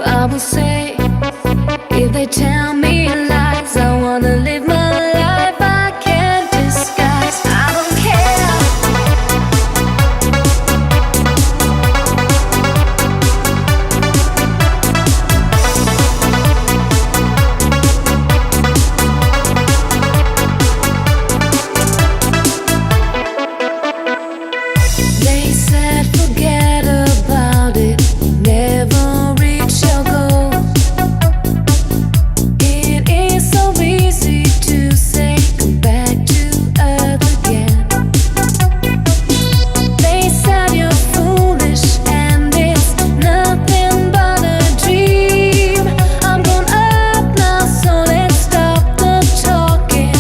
I will say. If they tell me lies, I wanna live my life. I can't disguise. I don't care. They said forget about it, never reach your goal. It is so easy to say come back to earth again. They said you're foolish and it's nothing but a dream. I'm grown up now, so let's stop the talking.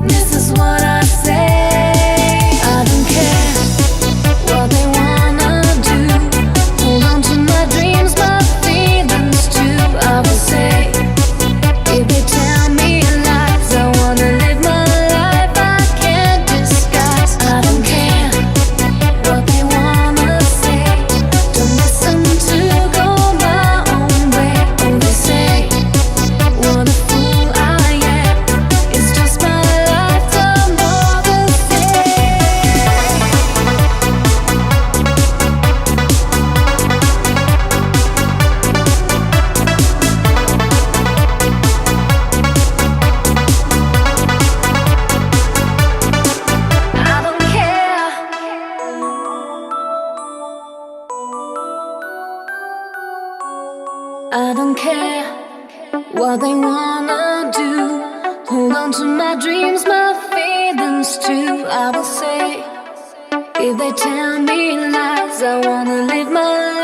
This is what I say. I don't care what they wanna do. Hold on to my dreams, my feelings too. I will say, if they tell me lies, I wanna live my life. I can't disguise. I don't care what they wanna say. Don't listen to go my own way. Oh, they say what a fool I am. It's just my lifetime, all the same. I don't care. I don't care what they wanna do. Hold on to my dreams, my feelings too. I will say, if they tell me lies, I wanna live my life.